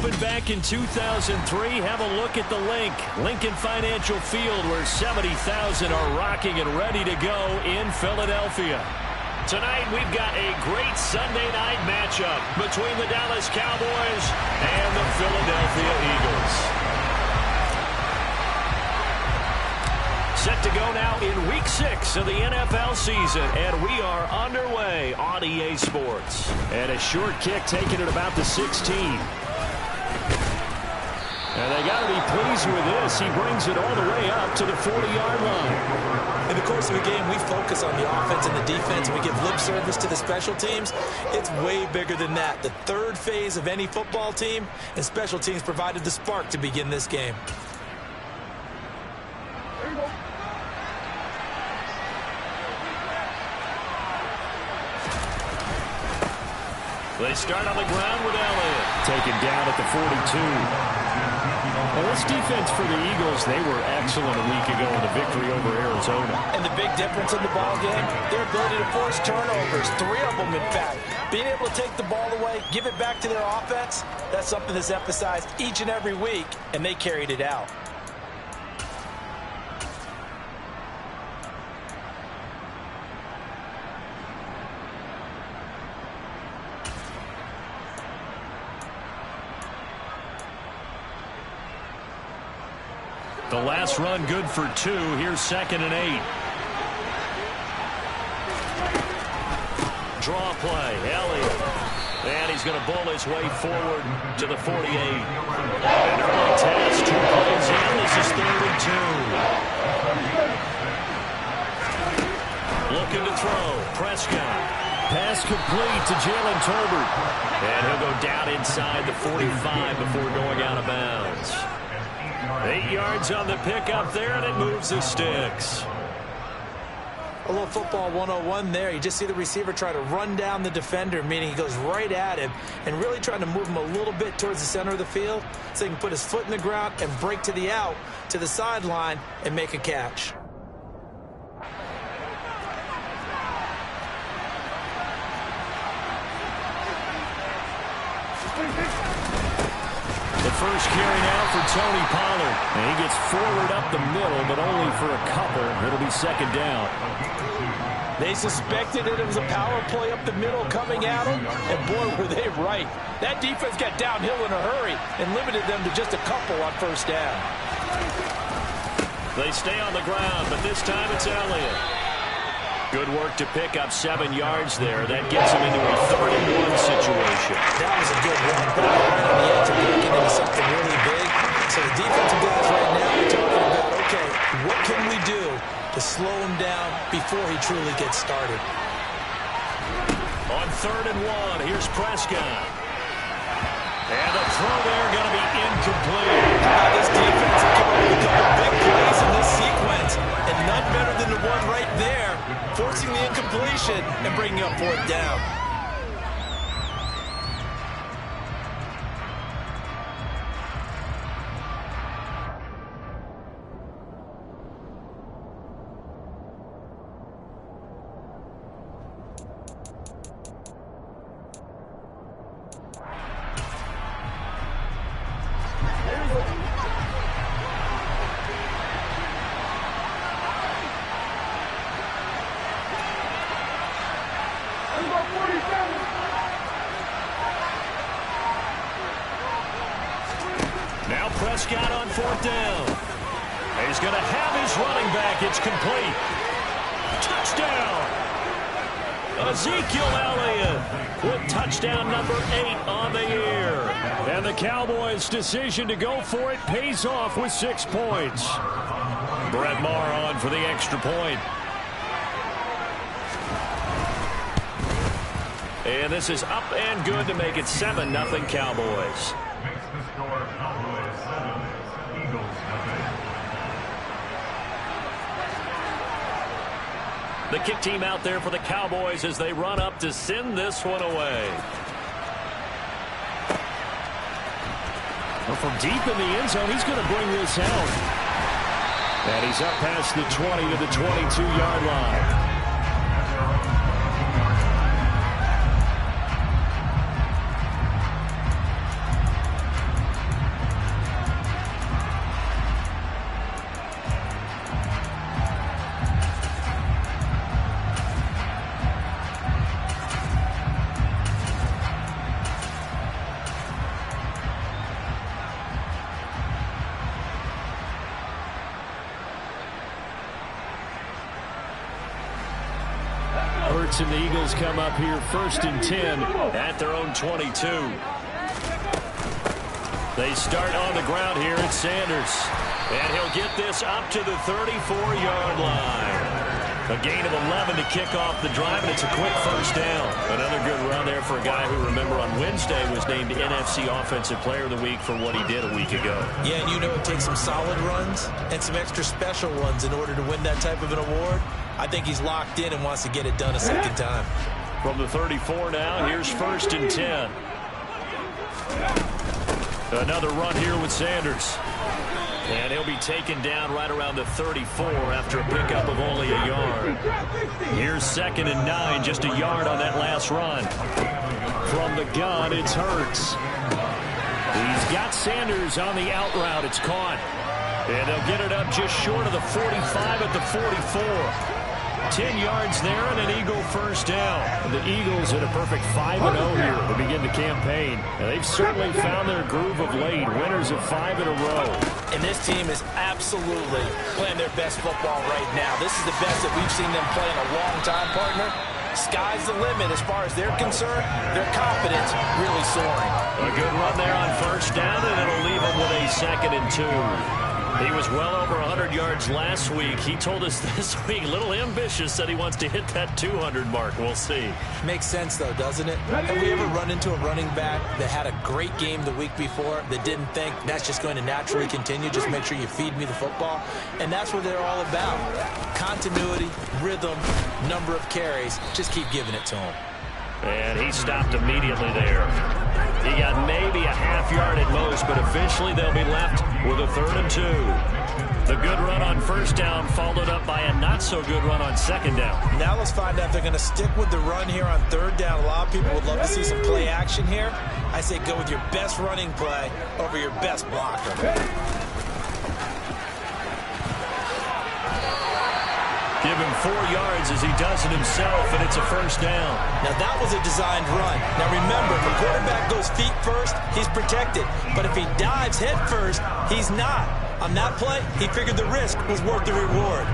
opened back in 2003. Have a look at the Lincoln Financial Field, where 70,000 are rocking and ready to go in Philadelphia. Tonight, we've got a great Sunday night matchup between the Dallas Cowboys and the Philadelphia Eagles. Set to go now in Week 6 of the NFL season, and we are underway on EA Sports. And a short kick taken at about the 16. And they got to be pleased with this. He brings it all the way up to the 40-yard line. In the course of a game, we focus on the offense and the defense, and we give lip service to the special teams. It's way bigger than that. The third phase of any football team, and special teams provided the spark to begin this game. They start on the ground with Elliott. Taken down at the 42. Well, this defense for the Eagles, they were excellent a week ago in the victory over Arizona. And the big difference in the ball game, their ability to force turnovers, 3 of them in fact. Being able to take the ball away, give it back to their offense, that's something that's emphasized each and every week, and they carried it out. The last run good for 2. Here's 2nd and 8. Draw play. Elliott. And he's going to bull his way forward to the 48. An early test. 2 plays in. This is 3rd and 2. Looking to throw. Prescott. Pass complete to Jalen Tolbert. And he'll go down inside the 45 before going out of bounds. 8 yards on the pickup there, and it moves the sticks. A little football 101 there. You just see the receiver try to run down the defender, meaning he goes right at him and really trying to move him a little bit towards the center of the field so he can put his foot in the ground and break to the out, to the sideline, and make a catch. The first carry now for Tony Pollard. And he gets forward up the middle, but only for a couple. It'll be 2nd down. They suspected it was a power play up the middle coming at them, and boy, were they right. That defense got downhill in a hurry and limited them to just a couple on 1st down. They stay on the ground, but this time it's Elliott. Good work to pick up 7 yards there. That gets him into a 3rd and 1 situation. That was a good run. Right on the edge of breaking into something really big. So the defensive guys right now are talking about, okay, what can we do to slow him down before he truly gets started? On 3rd and 1, here's Prescott. And the throw there going to be incomplete. This defense has come up with a couple big plays in this sequence, and none better than the one right there, forcing the incompletion and bringing up 4th down. Now Prescott on 4th down. He's going to have his running back. It's complete. Touchdown. Ezekiel Elliott with touchdown number 8 on the year. And the Cowboys' decision to go for it pays off with 6 points. Brett Maher on for the extra point. And this is up and good to make it 7-0 Cowboys. The kick team out there for the Cowboys as they run up to send this one away. Well, from deep in the end zone, he's going to bring this out. And he's up past the 20 to the 22-yard line. Hurts and the Eagles come up here 1st and 10 at their own 22. They start on the ground here at Sanders. And he'll get this up to the 34-yard line. A gain of 11 to kick off the drive, and it's a quick 1st down. Another good run there for a guy who, remember, on Wednesday was named NFC Offensive Player of the Week for what he did a week ago. Yeah, and you know it takes some solid runs and some extra special ones in order to win that type of an award. I think he's locked in and wants to get it done a second time. From the 34 now, here's 1st and 10. Another run here with Sanders. And he'll be taken down right around the 34 after a pickup of only a yard. Here's 2nd and 9, just a yard on that last run. From the gun, it's Hurts. He's got Sanders on the out route. It's caught. And they'll get it up just short of the 45 at the 44. 10 yards there and an Eagle 1st down. The Eagles in a perfect 5-0 here to begin the campaign. And they've certainly found their groove of late. Winners of 5 in a row. And this team is absolutely playing their best football right now. This is the best that we've seen them play in a long time, partner. Sky's the limit as far as they're concerned. Their confidence really soaring. A good run there on 1st down, and it'll leave them with a 2nd and 2. He was well over 100 yards last week. He told us this week, a little ambitious, said he wants to hit that 200 mark. We'll see. Makes sense, though, doesn't it? Have we ever run into a running back that had a great game the week before that didn't think that's just going to naturally continue? Just make sure you feed me the football. And that's what they're all about. Continuity, rhythm, number of carries. Just keep giving it to him. And he stopped immediately there. He got maybe a half yard at most, but eventually they'll be left with a 3rd and 2. The good run on 1st down followed up by a not-so-good run on 2nd down. Now let's find out if they're going to stick with the run here on 3rd down. A lot of people would love to see some play action here. I say go with your best running play over your best blocker. Give him 4 yards as he does it himself, and it's a 1st down. Now, that was a designed run. Now, remember, if a quarterback goes feet first, he's protected. But if he dives head first, he's not. On that play, he figured the risk was worth the reward.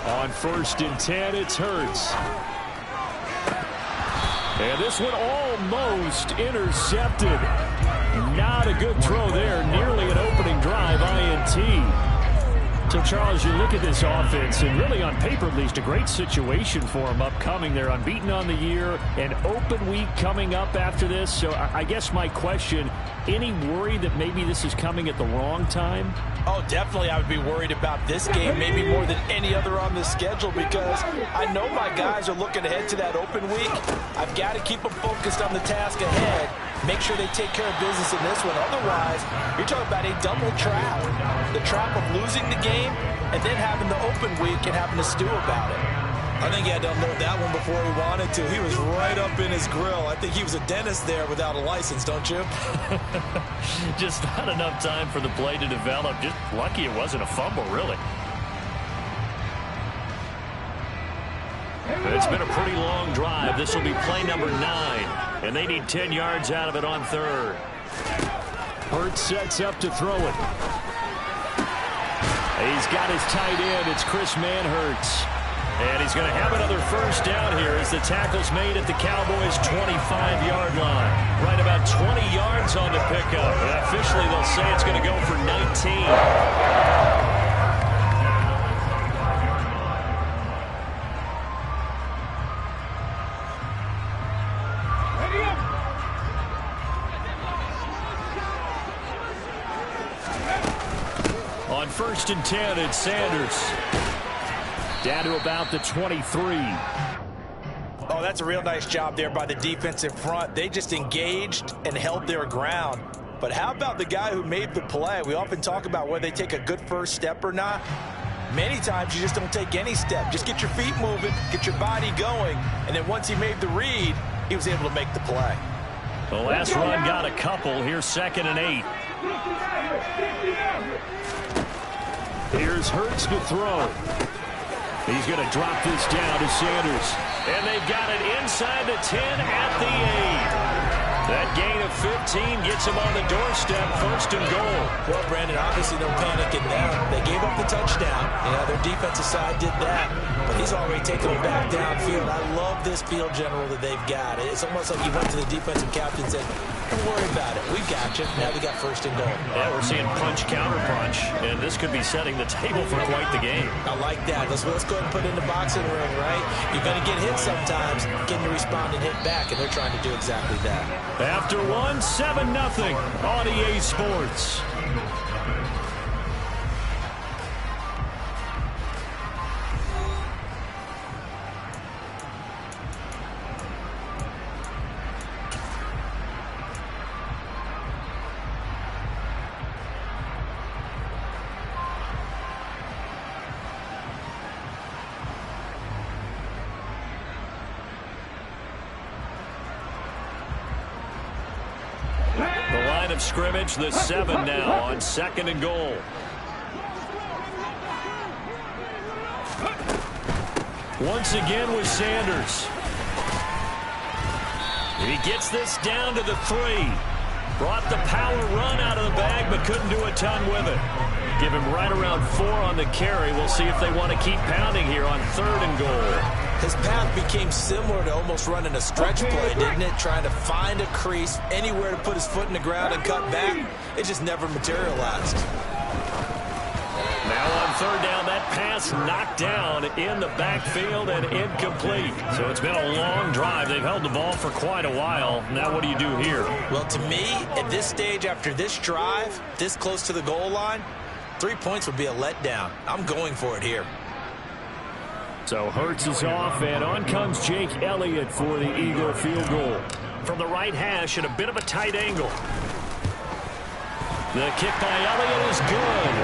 On 1st and 10, it's Hurts. And this one almost intercepted. Not a good throw there. Nearly an opening drive INT. So, Charles, you look at this offense, and really on paper at least, a great situation for them upcoming. They're unbeaten on the year, an open week coming up after this. So I guess my question, any worry that maybe this is coming at the wrong time? Oh, definitely I would be worried about this game, maybe more than any other on the schedule, because I know my guys are looking ahead to that open week. I've got to keep them focused on the task ahead. Make sure they take care of business in this one. Otherwise, you're talking about a double trap. The trap of losing the game and then having the open week and having to stew about it. I think he had to unload that one before he wanted to. He was right up in his grill. I think he was a dentist there without a license, don't you? Just not enough time for the play to develop. Just lucky it wasn't a fumble, really. It's been a pretty long drive. This will be play number 9, and they need 10 yards out of it on 3rd. Hurts sets up to throw it. He's got his tight end. It's Chris Manhertz. And he's going to have another 1st down here as the tackle's made at the Cowboys' 25-yard line. Right about 20 yards on the pickup. And officially, they'll say it's going to go for 19. On 1st and 10, it's Sanders. Down to about the 23. Oh, that's a real nice job there by the defense in front. They just engaged and held their ground. But how about the guy who made the play? We often talk about whether they take a good first step or not. Many times you just don't take any step. Just get your feet moving, get your body going, and then once he made the read, he was able to make the play. The last run got a couple. Here's 2nd and 8. Here's Hurts to throw. He's going to drop this down to Sanders. And they've got it inside the 10 at the 8. That gain of 15 gets him on the doorstep, 1st and goal. Well, Brandon, obviously they're panicking now. They gave up the touchdown. Their defensive side did that. But he's already taken them back downfield. I love this field general that they've got. It's almost like he went to the defensive captain and said, don't worry about it. We've got you. Now we got 1st and goal. Yeah, we're seeing punch, counter punch. And this could be setting the table for quite the game. I like that. Let's go ahead and put it in the boxing ring, right? You're going to get hit sometimes. Can you respond and hit back? And they're trying to do exactly that. After 7-0 on EA Sports. Scrimmage, the 7 now on 2nd and goal. Once again with Sanders. He gets this down to the 3. Brought the power run out of the bag, but couldn't do a ton with it. Give him right around 4 on the carry. We'll see if they want to keep pounding here on 3rd and goal. His path became similar to almost running a stretch play, didn't it? Trying to find a crease, anywhere to put his foot in the ground and cut back. It just never materialized. Now on 3rd down, that pass knocked down in the backfield and incomplete. So it's been a long drive. They've held the ball for quite a while. Now what do you do here? Well, to me, at this stage, after this drive, this close to the goal line, 3 points would be a letdown. I'm going for it here. So Hurts is off, and on comes Jake Elliott for the Eagle field goal. From the right hash at a bit of a tight angle. The kick by Elliott is good.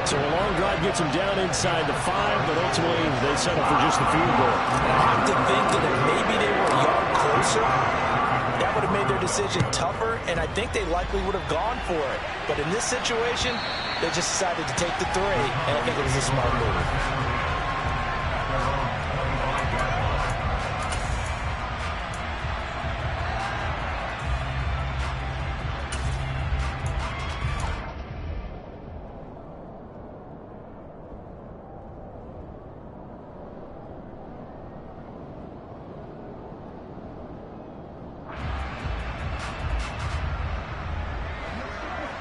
So a long drive gets him down inside the 5, but ultimately they settle for just the field goal. I have to think that if maybe they were a yard closer, that would have made their decision tougher, and I think they likely would have gone for it. But in this situation, they just decided to take the 3, and I think it was a smart move.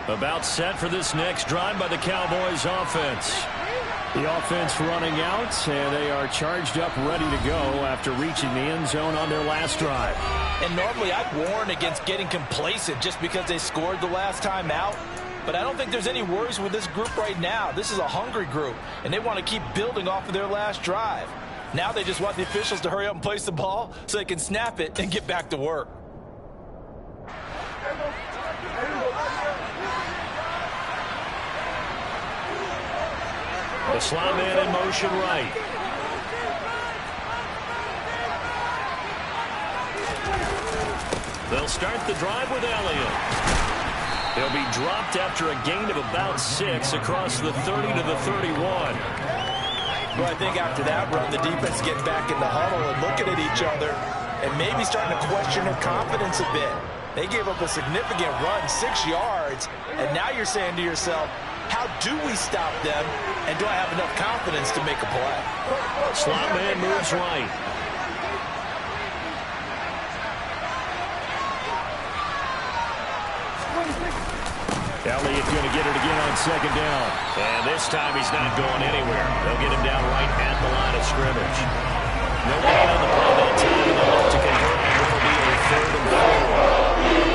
About set for this next drive by the Cowboys offense. The offense running out, and they are charged up, ready to go after reaching the end zone on their last drive. And normally I'd warn against getting complacent just because they scored the last time out. But I don't think there's any worries with this group right now. This is a hungry group, and they want to keep building off of their last drive. Now they just want the officials to hurry up and place the ball so they can snap it and get back to work. The slot man in motion right. They'll start the drive with Elliott. He'll be dropped after a gain of about 6 across the 30 to the 31. Well, I think after that run, the defense getting back in the huddle and looking at each other and maybe starting to question their confidence a bit. They gave up a significant run, 6 yards, and now you're saying to yourself, how do we stop them, and do I have enough confidence to make a play? Slot man moves right. Elliott going to get it again on 2nd down. And this time he's not going anywhere. They'll get him down right at the line of scrimmage. No gain on the play that time, and they'll look to convert. It'll be a 3rd and 4.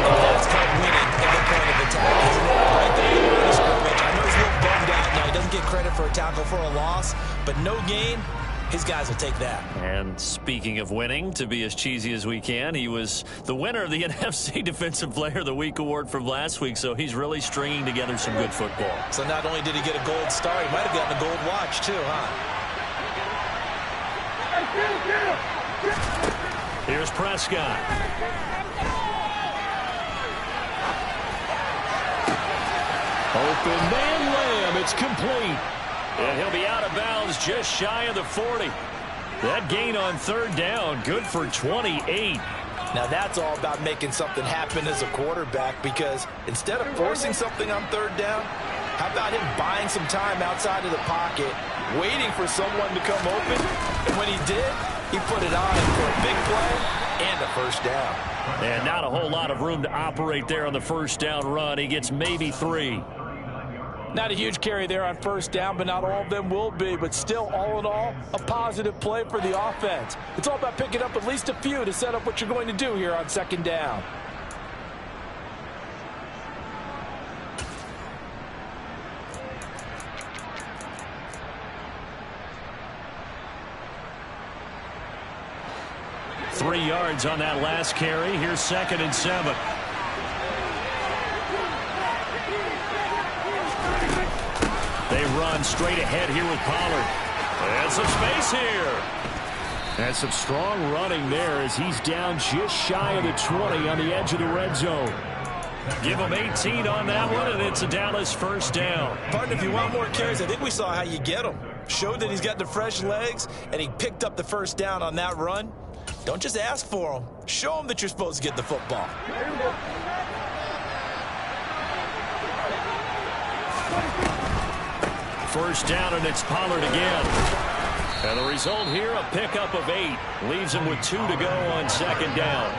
And that's called winning at the point of attack, isn't it? Right there at the line of scrimmage. I know he's a little bummed out now. He doesn't get credit for a tackle for a loss, but no gain. His guys will take that. And speaking of winning, to be as cheesy as we can, he was the winner of the NFC Defensive Player of the Week award from last week, so he's really stringing together some good football. So not only did he get a gold star, he might have gotten a gold watch too, huh? Here's Prescott. Open man Lamb, it's complete. And he'll be out of bounds just shy of the 40. That gain on 3rd down, good for 28. Now that's all about making something happen as a quarterback, because instead of forcing something on third down, how about him buying some time outside of the pocket, waiting for someone to come open, and when he did, he put it on him for a big play and a first down. And not a whole lot of room to operate there on the first down run. He gets maybe 3. Not a huge carry there on first down, but not all of them will be. But still, all in all, a positive play for the offense. It's all about picking up at least a few to set up what you're going to do here on second down. Three yards on that last carry. Here's 2nd and 7. They run straight ahead here with Pollard. And some space here. And some strong running there as he's down just shy of the 20 on the edge of the red zone. Give him 18 on that one, and it's a Dallas first down. Partner, if you want more carries, I think we saw how you get him. Showed that he's got the fresh legs, and he picked up the first down on that run. Don't just ask for him. Show him that you're supposed to get the football. First down, and it's Pollard again. And the result here, a pickup of 8. Leaves him with 2 to go on second down.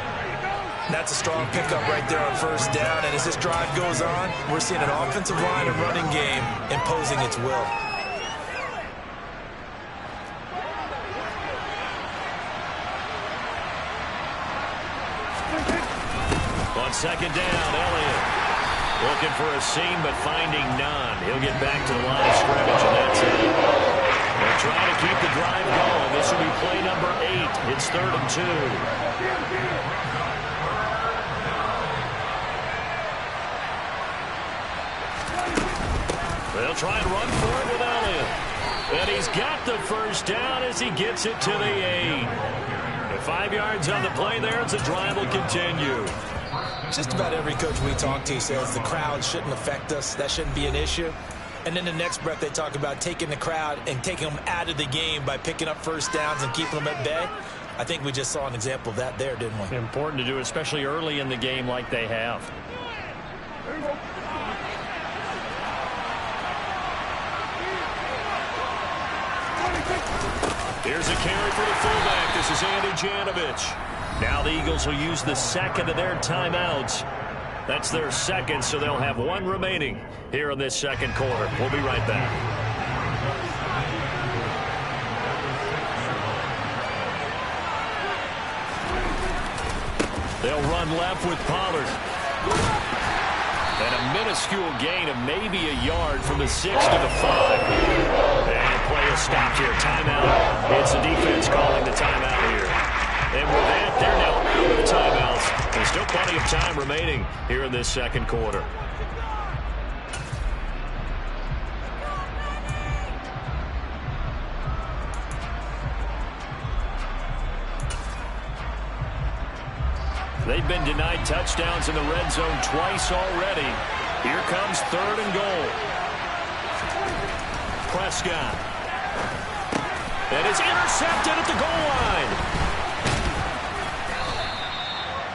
That's a strong pickup right there on first down. And as this drive goes on, we're seeing an offensive line and running game imposing its will. On second down, Elliott looking for a seam, but finding none. He'll get back to the line of scrimmage, and that's it. They're trying to keep the drive going. This will be play number 8. It's 3rd and 2. They'll try and run for it with Elliott. And he's got the first down as he gets it to the 8. 5 yards on the play there as the drive will continue. Just about every coach we talk to says the crowd shouldn't affect us. That shouldn't be an issue. And then the next breath they talk about taking the crowd and taking them out of the game by picking up first downs and keeping them at bay. I think we just saw an example of that there, didn't we? Important to do, especially early in the game like they have. Here's a carry for the fullback. This is Andy Janovich. Now the Eagles will use the second of their timeouts. That's their second, so they'll have 1 remaining here in this second quarter. We'll be right back. They'll run left with Pollard. And a minuscule gain of maybe a yard from the 6 to the 5. And play is stopped here. Timeout. It's the defense calling the timeout here. And with that, they're now out of the timeouts. There's still plenty of time remaining here in this second quarter. They've been denied touchdowns in the red zone twice already. Here comes 3rd and goal. Prescott. And it's intercepted at the goal line.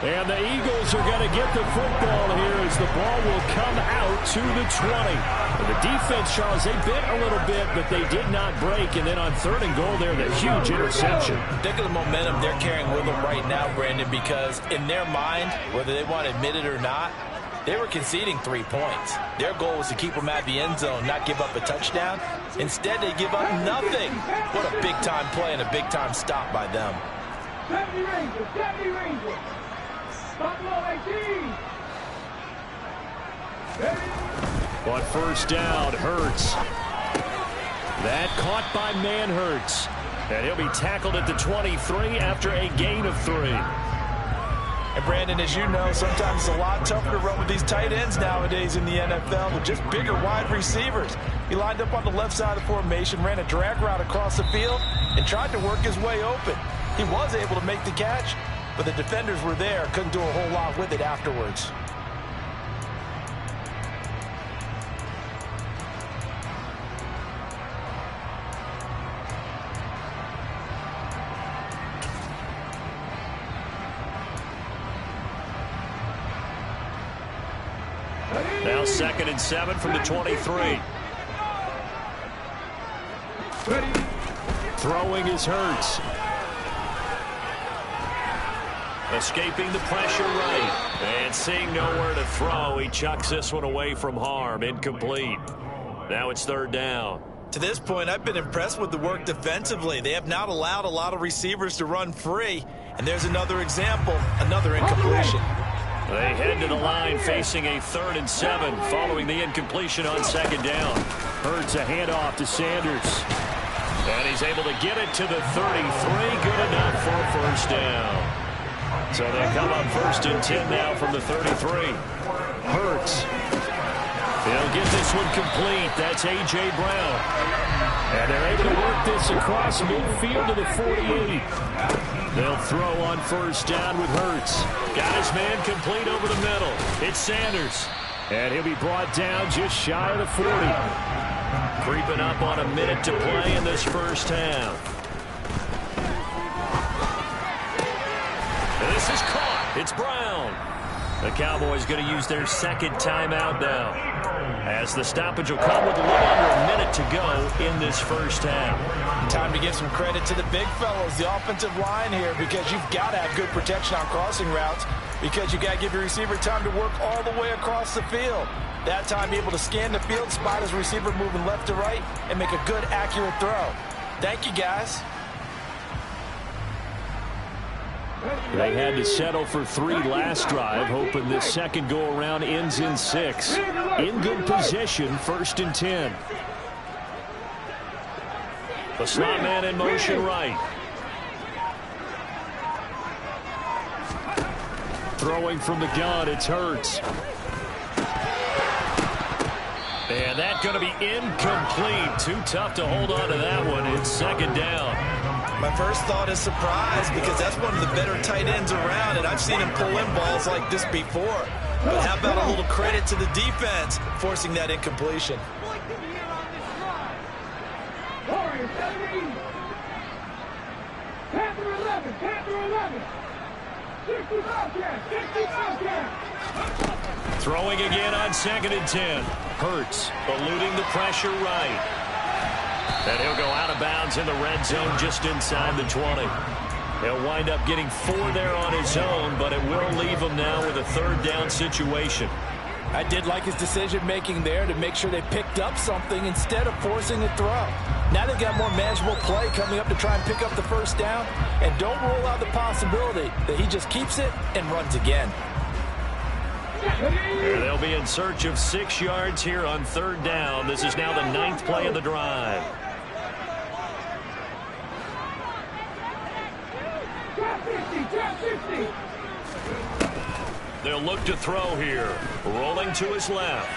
And the Eagles are going to get the football here as the ball will come out to the 20. And the defense, Charles, they bit a little bit, but they did not break. And then on 3rd and goal there, the huge interception. Think of the momentum they're carrying with them right now, Brandon, because in their mind, whether they want to admit it or not, they were conceding 3 points. Their goal was to keep them out of the end zone, not give up a touchdown. Instead, they give up nothing. What a big-time play and a big-time stop by them. On first down, Hurts. That caught by Manhurts. And he'll be tackled at the 23 after a gain of 3. And Brandon, as you know, sometimes it's a lot tougher to run with these tight ends nowadays in the NFL. They're just bigger wide receivers. He lined up on the left side of the formation, ran a drag route across the field, and tried to work his way open. He was able to make the catch, but the defenders were there, couldn't do a whole lot with it afterwards. Now 2nd and 7 from the 23. Throwing is Hurts. Escaping the pressure right. And seeing nowhere to throw, he chucks this one away from harm. Incomplete. Now it's 3rd down. To this point, I've been impressed with the work defensively. They have not allowed a lot of receivers to run free. And there's another example, another incompletion. They head to the line facing a 3rd and 7 following the incompletion on 2nd down. Hurts a handoff to Sanders. And he's able to get it to the 33. Good enough for a 1st down. So they come up 1st and 10 now from the 33. Hurts. They'll get this one complete. That's A.J. Brown. And they're able to work this across midfield to the 48. They'll throw on 1st down with Hurts. Got his man complete over the middle. It's Sanders. And he'll be brought down just shy of the 40. Creeping up on a minute to play in this 1st half. This is caught. It's Brown. The Cowboys going to use their 2nd timeout now, as the stoppage will come with a little under a minute to go in this 1st half. Time to give some credit to the big fellows, the offensive line here, because you've got to have good protection on crossing routes, because you've got to give your receiver time to work all the way across the field. That time, be able to scan the field, spot his receiver moving left to right, and make a good, accurate throw. Thank you, guys. They had to settle for 3 last drive, hoping this 2nd go-around ends in 6. In good position, 1st and 10. The slot man in motion right. Throwing from the gun, it's Hurts. And that's going to be incomplete. Too tough to hold on to that one. It's 2nd down. My first thought is surprise, because that's one of the better tight ends around, and I've seen him pull in balls like this before. But how about a little credit to the defense forcing that incompletion? Throwing again on 2nd and 10. Hurts eluding the pressure right. And he'll go out of bounds in the red zone just inside the 20. He'll wind up getting 4 there on his own, but it will leave him now with a 3rd down situation. I did like his decision-making there to make sure they picked up something instead of forcing a throw. Now they've got more manageable play coming up to try and pick up the 1st down, and don't rule out the possibility that he just keeps it and runs again. They'll be in search of 6 yards here on 3rd down. This is now the 9th play of the drive. They'll look to throw here. Rolling to his left.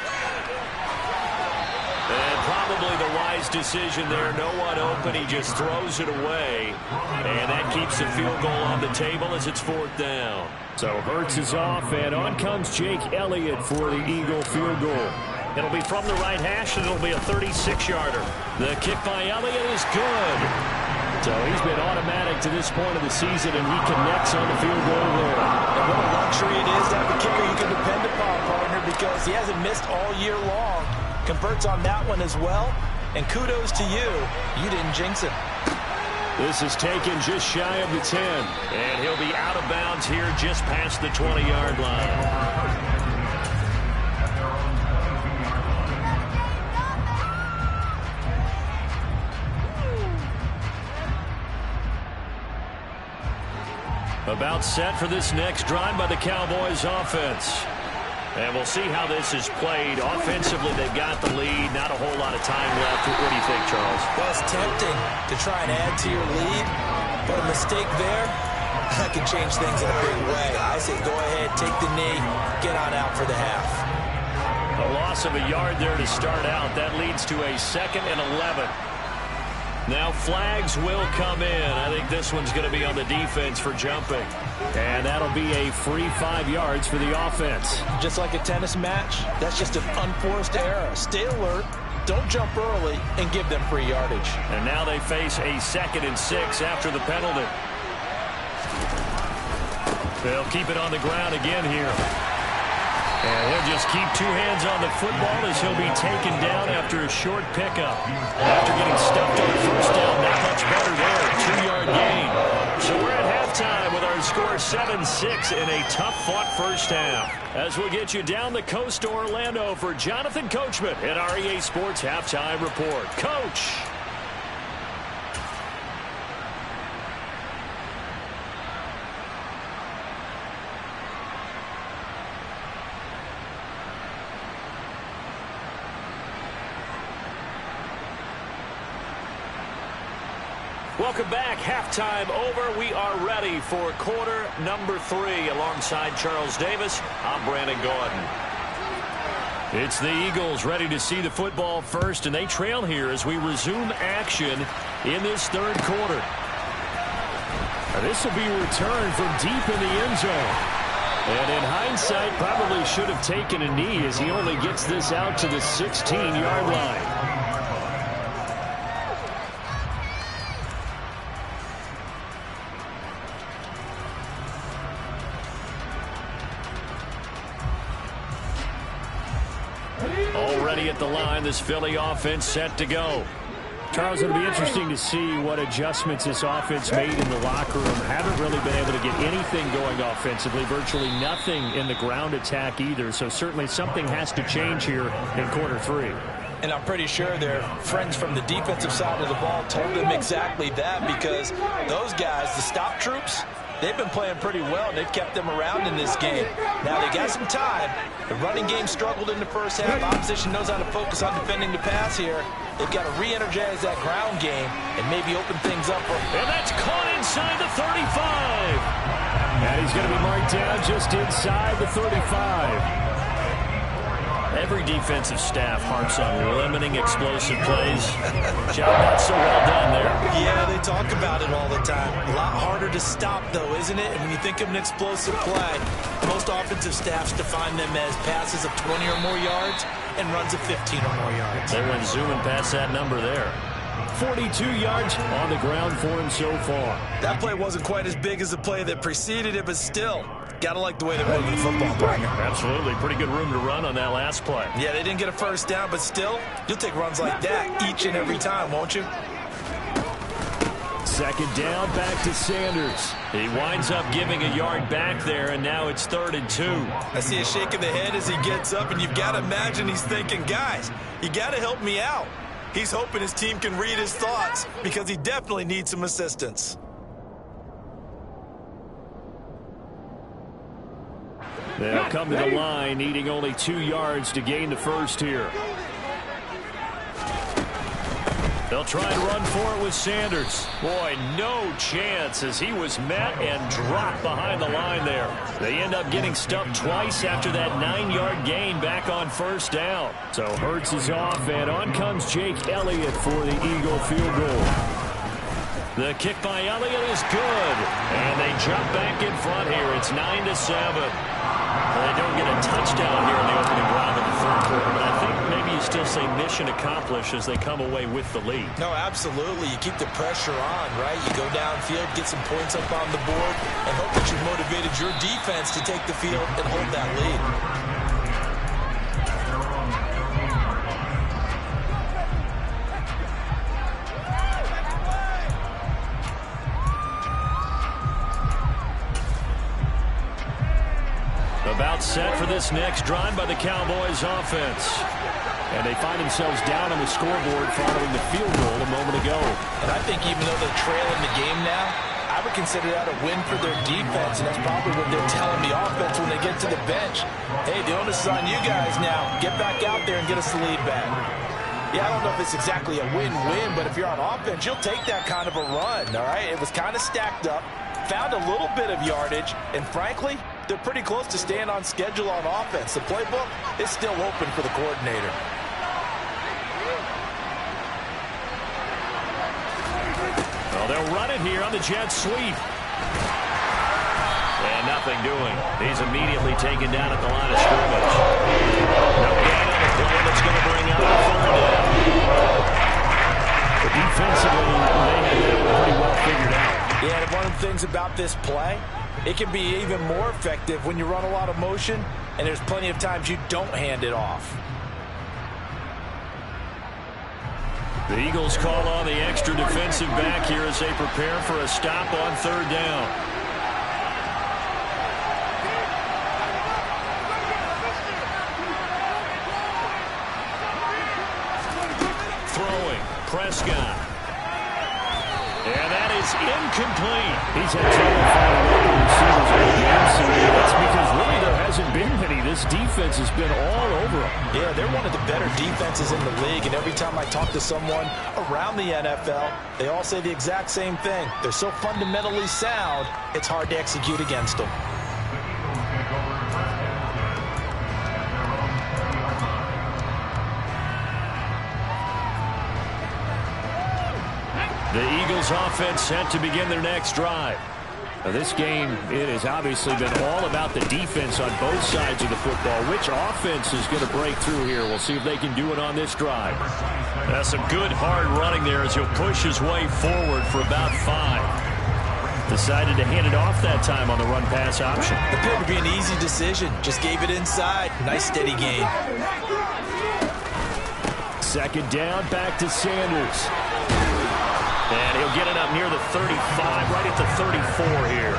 And probably the wise decision there. No one open. He just throws it away. And that keeps the field goal on the table as it's 4th down. So Hurts is off, and on comes Jake Elliott for the Eagle field goal. It'll be from the right hash, and it'll be a 36-yarder. The kick by Elliott is good. So he's been automatic to this point of the season, and he connects on the field goal there. And what a luxury it is to have a kicker you can depend upon, partner, because he hasn't missed all year long. Converts on that one as well. And kudos to you. You didn't jinx it. This is taken just shy of the 10. And he'll be out of bounds here just past the 20-yard line. About set for this next drive by the Cowboys offense. And we'll see how this is played. Offensively, they've got the lead. Not a whole lot of time left. What do you think, Charles? Well, it's tempting to try and add to your lead, but a mistake there, that can change things in a big way. I say go ahead, take the knee, get on out for the half. A loss of a yard there to start out. That leads to a 2nd and 11. Now flags will come in. I think this one's going to be on the defense for jumping. And that'll be a free 5 yards for the offense. Just like a tennis match, that's just an unforced error. Stay alert, don't jump early, and give them free yardage. And now they face a 2nd and 6 after the penalty. They'll keep it on the ground again here. And he'll just keep two hands on the football as he'll be taken down after a short pickup. After getting stuffed on first down, not much better there. 2-yard gain. So we're at halftime with our score 7-6 in a tough-fought first half. As we'll get you down the coast to Orlando for Jonathan Coachman at our EA Sports Halftime Report. Coach. Welcome back. Halftime over. We are ready for quarter number 3. Alongside Charles Davis, I'm Brandon Gaudin. It's the Eagles ready to see the football first, and they trail here as we resume action in this third quarter. This will be returned from deep in the end zone. And in hindsight, probably should have taken a knee as he only gets this out to the 16-yard line. Already at the line, this Philly offense set to go. Charles, it'll be interesting to see what adjustments this offense made in the locker room. Haven't really been able to get anything going offensively, virtually nothing in the ground attack either. So certainly something has to change here in quarter 3. And I'm pretty sure their friends from the defensive side of the ball told them exactly that, because those guys, the stop troops, they've been playing pretty well, and they've kept them around in this game. Now, they got some time. The running game struggled in the first half. Opposition knows how to focus on defending the pass here. They've got to re-energize that ground game and maybe open things up. And that's caught inside the 35. And he's going to be marked down just inside the 35. Every defensive staff harps on limiting explosive plays. Job not so well done there. Yeah, they talk about it all the time. A lot harder to stop, though, isn't it? And when you think of an explosive play, most offensive staffs define them as passes of 20 or more yards and runs of 15 or more yards. They went zooming past that number there. 42 yards on the ground for him so far. That play wasn't quite as big as the play that preceded it, but still, gotta like the way they're moving the football, partner. Absolutely. Pretty good room to run on that last play. Yeah, they didn't get a first down, but still, you'll take runs like that each and every time, won't you? Second down, back to Sanders. He winds up giving a yard back there, and now it's 3rd and 2. I see a shake of the head as he gets up, and you've got to imagine he's thinking, guys, you got to help me out. He's hoping his team can read his thoughts because he definitely needs some assistance. They'll come to the line, needing only 2 yards to gain the first here. They'll try and run for it with Sanders. Boy, no chance as he was met and dropped behind the line there. They end up getting stuffed twice after that 9-yard gain back on first down. So Hurts is off, and on comes Jake Elliott for the Eagle field goal. The kick by Elliott is good, and they jump back in front here. It's 9-7. They don't get a touchdown here in the opening drive of the third quarter, but I think maybe you still say mission accomplished as they come away with the lead. No, absolutely. You keep the pressure on, right? You go downfield, get some points up on the board, and hope that you've motivated your defense to take the field and hold that lead. About set for this next drive by the Cowboys offense. And they find themselves down on the scoreboard following the field goal a moment ago. And I think even though they're trailing the game now, I would consider that a win for their defense, and that's probably what they're telling the offense when they get to the bench. Hey, the onus is on you guys now. Get back out there and get us the lead back. Yeah, I don't know if it's exactly a win-win, but if you're on offense, you'll take that kind of a run, all right? It was kind of stacked up, found a little bit of yardage, and frankly, they're pretty close to staying on schedule on offense. The playbook is still open for the coordinator. Well, they'll run it here on the jet sweep. And nothing doing. He's immediately taken down at the line of scrimmage. No gain on the play that's going to bring out a third down. But defensively, they had that pretty well figured out. Yeah, and one of the things about this play, it can be even more effective when you run a lot of motion and there's plenty of times you don't hand it off. The Eagles call on the extra defensive back here as they prepare for a stop on third down. Throwing, Prescott. And that is incomplete. He's had trouble finding open receivers all game, so that's because really there hasn't been many. This defense has been all over them. Yeah, they're one of the better defenses in the league, and every time I talk to someone around the NFL, they all say the exact same thing. They're so fundamentally sound, it's hard to execute against them. The Eagles offense set to begin their next drive. Now this game, it has obviously been all about the defense on both sides of the football. Which offense is going to break through here? We'll see if they can do it on this drive. That's some good hard running there as he'll push his way forward for about 5. Decided to hand it off that time on the run pass option. Appeared to be an easy decision. Just gave it inside. Nice steady gain. Second down, back to Sanders. And he'll get it up near the 35, right at the 34 here.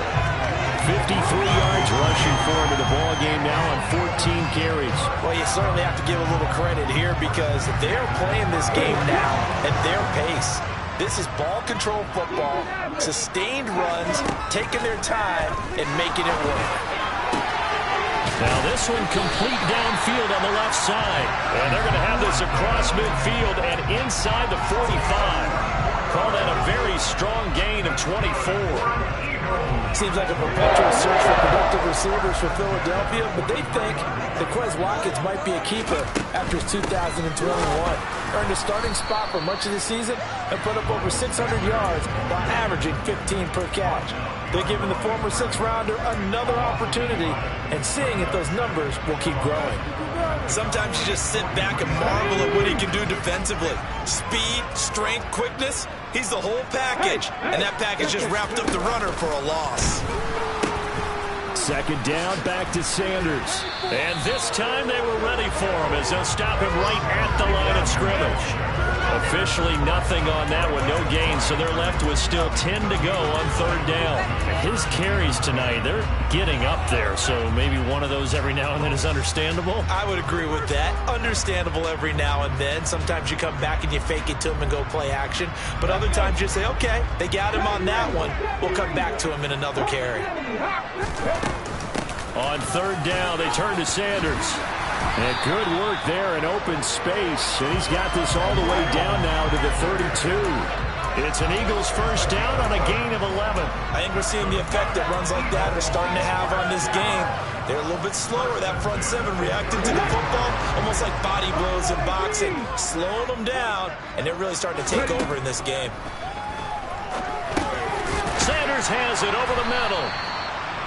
53 yards rushing for him in the ball game now on 14 carries. Well, you certainly have to give a little credit here because they're playing this game now at their pace. This is ball control football, sustained runs, taking their time, and making it work. Now this one complete downfield on the left side. And they're going to have this across midfield and inside the 45. Call that a very strong gain of 24. Seems like a perpetual search for productive receivers for Philadelphia, but they think that Quez Watkins might be a keeper after his 2021. Earned a starting spot for much of the season and put up over 600 yards while averaging 15 per catch. They're giving the former sixth-rounder another opportunity and seeing if those numbers will keep growing. Sometimes you just sit back and marvel at what he can do defensively. Speed, strength, quickness, he's the whole package. And that package just wrapped up the runner for a loss. Second down, back to Sanders. And this time they were ready for him as they'll stop him right at the line of scrimmage. Officially nothing on that one, no gain, so they're left with still 10 to go on third down. His carries tonight, they're getting up there, so maybe one of those every now and then is understandable. I would agree with that. Understandable every now and then. Sometimes you come back and you fake it to him and go play action, but other times you say, okay, they got him on that one. We'll come back to him in another carry. On third down, they turn to Sanders. And good work there in open space. And he's got this all the way down now to the 32. It's an Eagles first down on a gain of 11. I think we're seeing the effect that runs like that are starting to have on this game. They're a little bit slower, that front seven, reacting to the football, almost like body blows in boxing, slowing them down, and they're really starting to take over in this game. Sanders has it over the middle.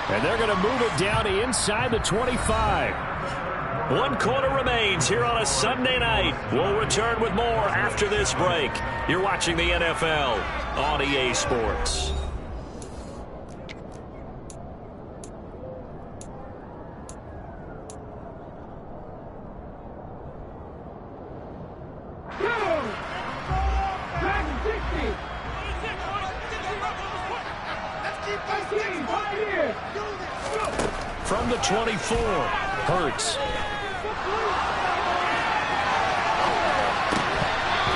And they're going to move it down to inside the 25. 1 quarter remains here on a Sunday night. We'll return with more after this break. You're watching the NFL on EA Sports. From the 24, Hurts.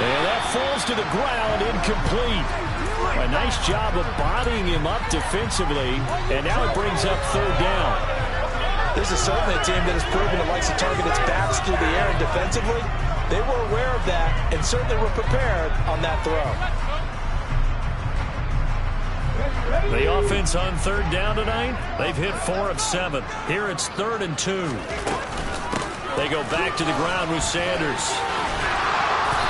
And that falls to the ground, incomplete. A nice job of bodying him up defensively, and now it brings up third down. This is certainly a team that has proven it likes to target its backs through the air, and defensively, they were aware of that and certainly were prepared on that throw. The offense on third down tonight, they've hit 4 of 7. Here it's 3rd and 2. They go back to the ground with Sanders.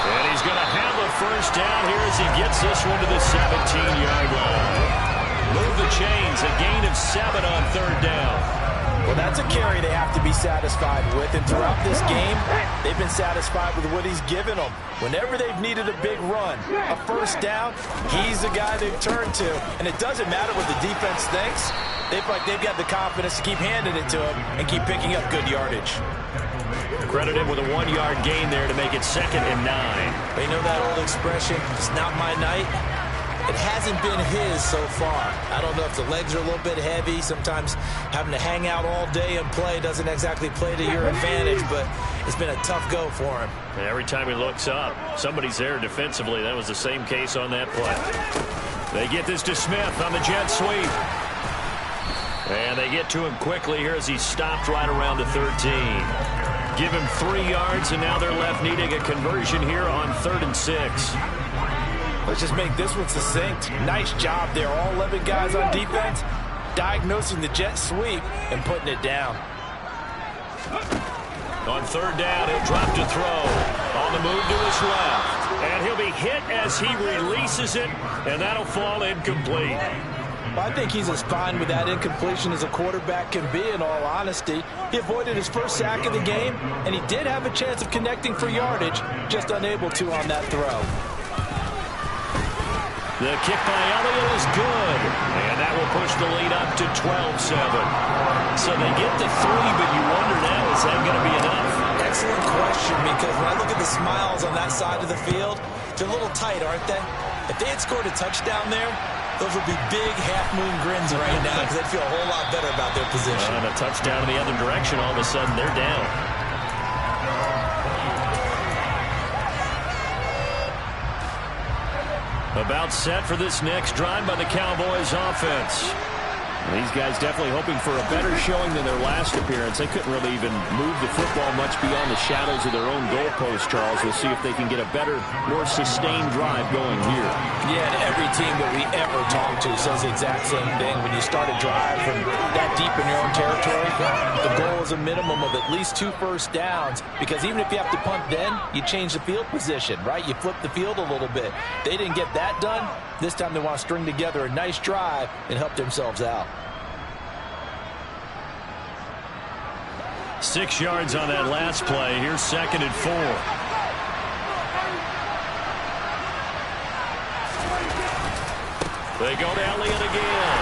And he's going to have a first down here as he gets this one to the 17-yard line. Move the chains, a gain of 7 on third down. Well, that's a carry they have to be satisfied with. And throughout this game, they've been satisfied with what he's given them. Whenever they've needed a big run, a first down, he's the guy they've turned to. And it doesn't matter what the defense thinks. They feel like they've got the confidence to keep handing it to him and keep picking up good yardage. Credited with a 1-yard gain there to make it 2nd and 9. But you know that old expression, it's not my night? It hasn't been his so far. I don't know if the legs are a little bit heavy. Sometimes having to hang out all day and play doesn't exactly play to your advantage, but it's been a tough go for him. And every time he looks up, somebody's there defensively. That was the same case on that play. They get this to Smith on the jet sweep. And they get to him quickly here as he's stopped right around the 13. Give him 3 yards, and now they're left needing a conversion here on 3rd and 6. Let's just make this one succinct. Nice job there. All 11 guys on defense diagnosing the jet sweep and putting it down. On 3rd down, he'll drop to throw. On the move to his left. And he'll be hit as he releases it, and that'll fall incomplete. Well, I think he's as fine with that incompletion as a quarterback can be, in all honesty. He avoided his first sack of the game, and he did have a chance of connecting for yardage, just unable to on that throw. The kick by Elliott is good, and that will push the lead up to 12-7. So they get to 3, but you wonder now, is that going to be enough? Excellent question, because when I look at the smiles on that side of the field, they're a little tight, aren't they? If they had scored a touchdown there, those would be big half-moon grins right now because they'd feel a whole lot better about their position. And a touchdown in the other direction, all of a sudden they're down. About set for this next drive by the Cowboys offense. These guys definitely hoping for a better showing than their last appearance. They couldn't really even move the football much beyond the shadows of their own goalpost, Charles. We'll see if they can get a better, more sustained drive going here. Yeah, and every team that we ever talk to says the exact same thing. When you start a drive from that deep in your own territory, the goal is a minimum of at least 2 first downs, because even if you have to punt then, you change the field position, right? You flip the field a little bit. They didn't get that done. This time they want to string together a nice drive and help themselves out. 6 yards on that last play. Here's 2nd and 4. They go to Elliott again.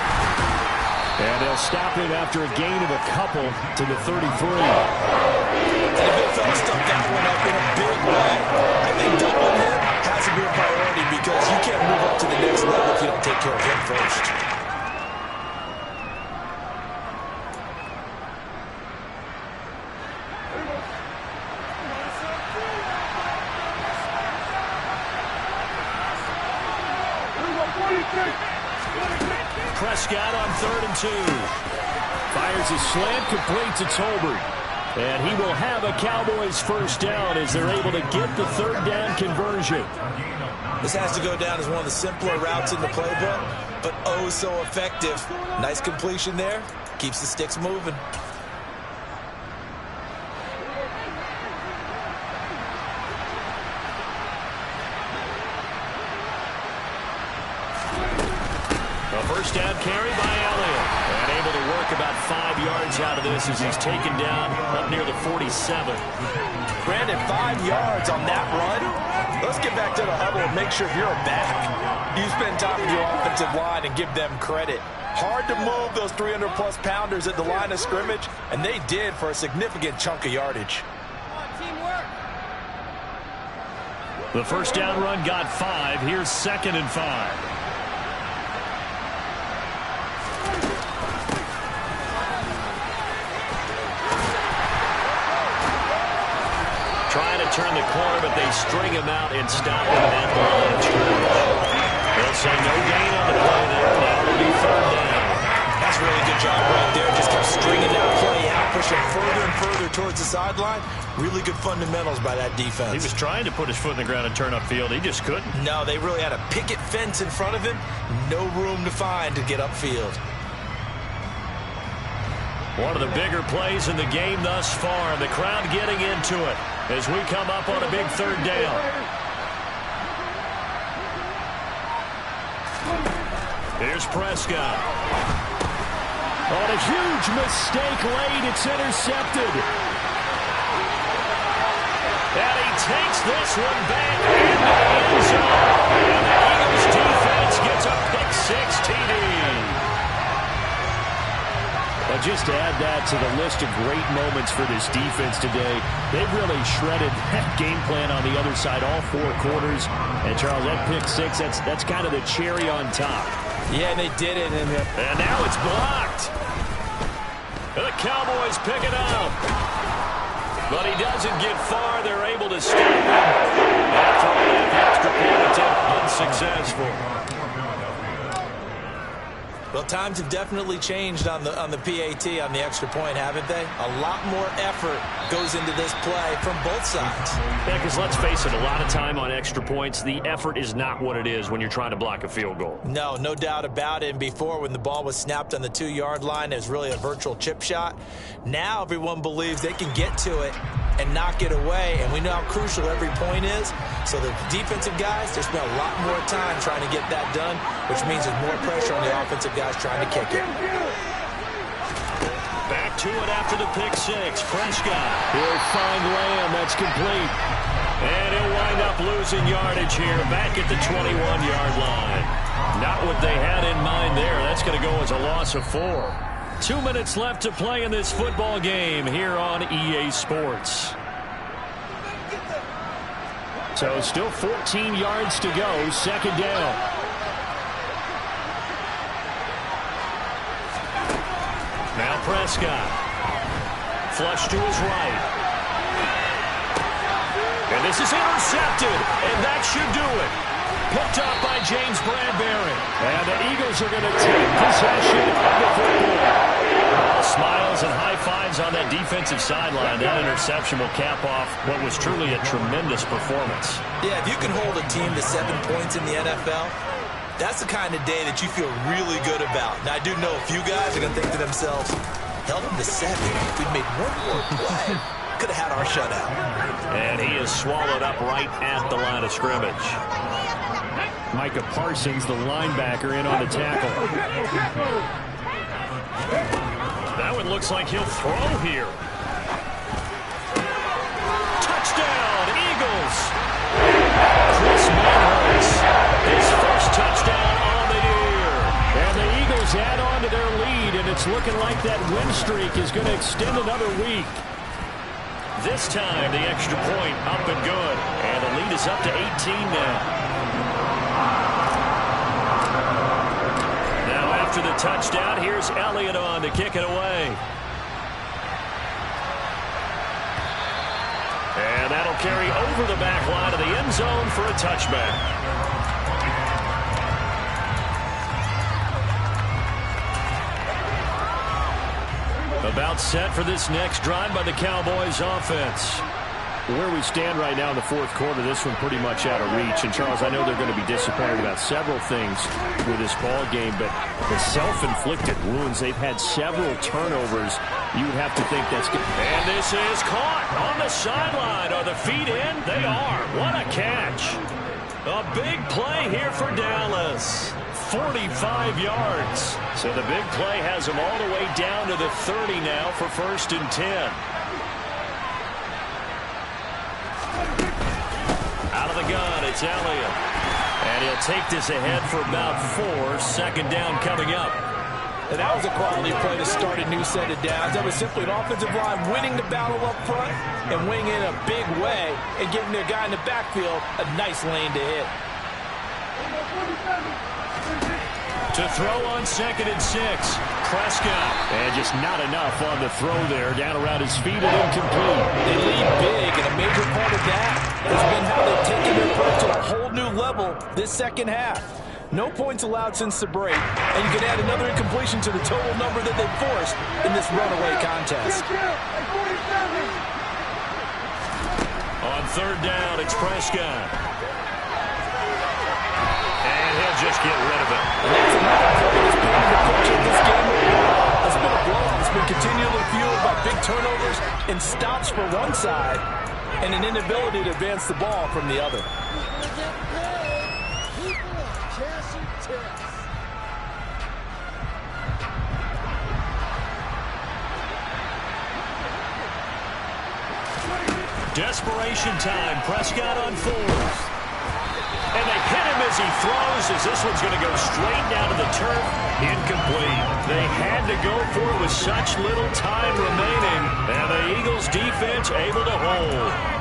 And they'll stop him after a gain of a couple to the 33. And the big fella stuck that one up in a big way. I think doubling him has to be a priority, because you can't move up to the next level if you don't take care of him first. Prescott on 3rd and 2. Fires a slant, complete to Tolbert. And he will have a Cowboys first down as they're able to get the 3rd down conversion. This has to go down as one of the simpler routes in the playbook, but oh so effective. Nice completion there. Keeps the sticks moving. A first down carry by Elliott. And able to work about 5 yards out of this as he's taken down up near the 47. Brandon, 5 yards on that run. Let's get back to the huddle and make sure you're a back. You spend time with your offensive line and give them credit. Hard to move those 300-plus pounders at the line of scrimmage, and they did for a significant chunk of yardage. The first down run got 5. Here's 2nd and 5. Trying to turn the corner, but they string him out and stop him at the line of scrimmage. They'll say no gain on the play there. Now it'll be 3rd down. That's a really good job right there. Just kept stringing that play out, pushing further and further towards the sideline. Really good fundamentals by that defense. He was trying to put his foot in the ground and turn upfield. He just couldn't. No, they really had a picket fence in front of him. No room to find to get upfield. One of the bigger plays in the game thus far. The crowd getting into it as we come up on a big 3rd down. Here's Prescott. On a huge mistake late, it's intercepted. And he takes this one back into the end zone. And the Eagles defense gets a pick-6 TD. And just to add that to the list of great moments for this defense today, they've really shredded that game plan on the other side all 4 quarters. And, Charles, that pick 6, that's kind of the cherry on top. Yeah, they did it. And now it's blocked. The Cowboys pick it up. But he doesn't get far. They're able to stop him. After all that extra point attempt, unsuccessful. Well, times have definitely changed on the PAT, on the extra point, haven't they? A lot more effort goes into this play from both sides. Yeah, because let's face it, a lot of time on extra points, the effort is not what it is when you're trying to block a field goal. No doubt about it. And before, when the ball was snapped on the 2-yard line, it was really a virtual chip shot. Now everyone believes they can get to it and knock it away, and we know how crucial every point is. So the defensive guys, they spend a lot more time trying to get that done, which means there's more pressure on the offensive guys trying to kick it. Back to it after the pick 6. Prescott. He'll find Lamb. That's complete. And he'll wind up losing yardage here back at the 21-yard line. Not what they had in mind there. That's going to go as a loss of 4. 2 minutes left to play in this football game here on EA Sports. So still 14 yards to go, second down. Now Prescott. Flush to his right. And this is intercepted, and that should do it. Picked up by James Bradbury. And the Eagles are going to take possession of the football. Smiles and high fives on that defensive sideline. That interception will cap off what was truly a tremendous performance. Yeah, if you can hold a team to 7 points in the NFL, that's the kind of day that you feel really good about. Now, I do know a few guys are going to think to themselves, held them to 7. If we'd made one more play, could have had our shutout. And he is swallowed up right at the line of scrimmage. Micah Parsons, the linebacker, in on the tackle. That one looks like he'll throw here. Touchdown, Eagles! Chris Manhurst, his first touchdown on the year. And the Eagles add on to their lead, and it's looking like that win streak is going to extend another week. This time, the extra point up and good. And the lead is up to 18 now. Now, after the touchdown, here's Elliott on to kick it away. And that'll carry over the back line of the end zone for a touchback. About set for this next drive by the Cowboys offense. Where we stand right now in the fourth quarter, this one pretty much out of reach. And, Charles, I know they're going to be disappointed about several things with this ball game, but the self-inflicted wounds, they've had several turnovers. You would have to think that's good. And this is caught on the sideline. Are the feet in? They are. What a catch. A big play here for Dallas. 45 yards. So the big play has them all the way down to the 30 now for 1st and 10. Out of the gun, it's Elliott. And he'll take this ahead for about 4. Second down coming up. And that was a quality play to start a new set of downs. That was simply an offensive line winning the battle up front and winning in a big way and giving their guy in the backfield a nice lane to hit. To throw on 2nd and 6. Prescott. And just not enough on the throw there. Down around his feet and incomplete. They lead big, and a major part of that has been how they've taken their play to a whole new level this second half. No points allowed since the break, and you can add another incompletion to the total number that they've forced in this runaway contest. On 3rd down, it's Prescott. And he'll just get rid of it. And that's another play that's been the approach of this game overall. It's been a blowout. It's been continually fueled by big turnovers and stops for one side and an inability to advance the ball from the other. Desperation time. Prescott on 4th. And they hit him as he throws, as this one's going to go straight down to the turf. Incomplete. They had to go for it with such little time remaining. And the Eagles defense able to hold.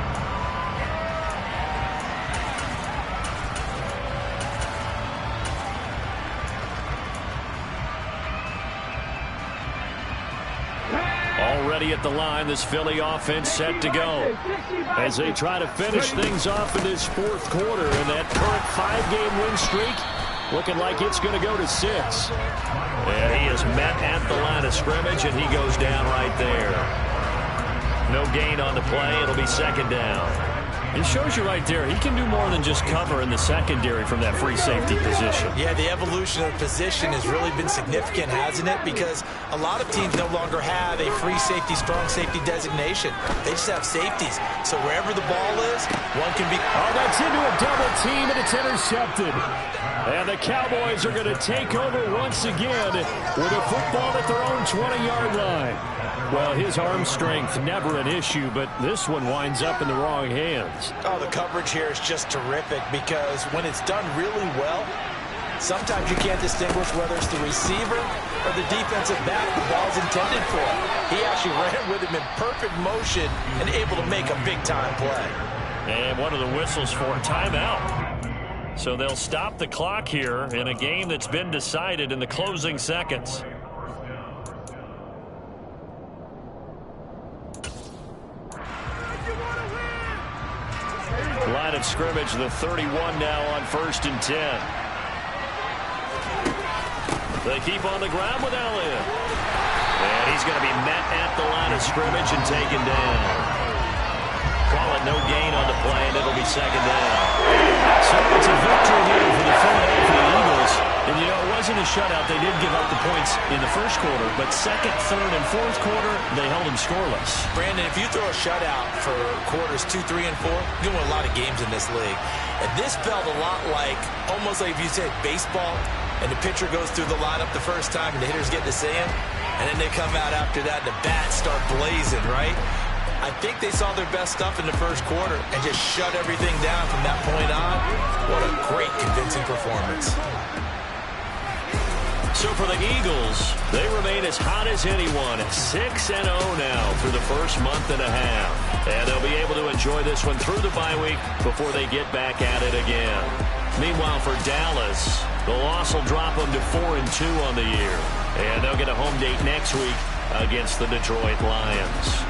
Already at the line, this Philly offense set to go as they try to finish things off in this fourth quarter. And that current 5-game win streak looking like it's going to go to 6. And he is met at the line of scrimmage, and he goes down right there. No gain on the play. It'll be second down. It shows you right there, he can do more than just cover in the secondary from that free safety position. Yeah, the evolution of the position has really been significant, hasn't it? Because a lot of teams no longer have a free safety, strong safety designation. They just have safeties. So wherever the ball is, one can be... Oh, that's into a double team, and it's intercepted. And the Cowboys are going to take over once again with a football at their own 20-yard line. Well, his arm strength never an issue, but this one winds up in the wrong hands. Oh, the coverage here is just terrific because when it's done really well, sometimes you can't distinguish whether it's the receiver or the defensive back the ball's intended for. He actually ran with him in perfect motion and able to make a big-time play. And one of the whistles for a timeout. So they'll stop the clock here in a game that's been decided in the closing seconds. Line of scrimmage, the 31 now on 1st and 10. They keep on the ground with Elliott. And he's going to be met at the line of scrimmage and taken down. Call it no gain on the play, and it'll be second down. So it's a victory here for the Philadelphia Eagles. And, you know, it wasn't a shutout. They did give up the points in the first quarter, but second, third, and fourth quarter, they held them scoreless. Brandon, if you throw a shutout for quarters 2, 3, and 4, you win a lot of games in this league. And this felt a lot like, almost like if you said baseball, and the pitcher goes through the lineup the first time, and the hitters get to see him, and then they come out after that, and the bats start blazing, right? I think they saw their best stuff in the first quarter and just shut everything down from that point on. What a great, convincing performance. So for the Eagles, they remain as hot as anyone at 6-0 now through the first month and a half. And they'll be able to enjoy this one through the bye week before they get back at it again. Meanwhile, for Dallas, the loss will drop them to 4-2 on the year. And they'll get a home date next week against the Detroit Lions.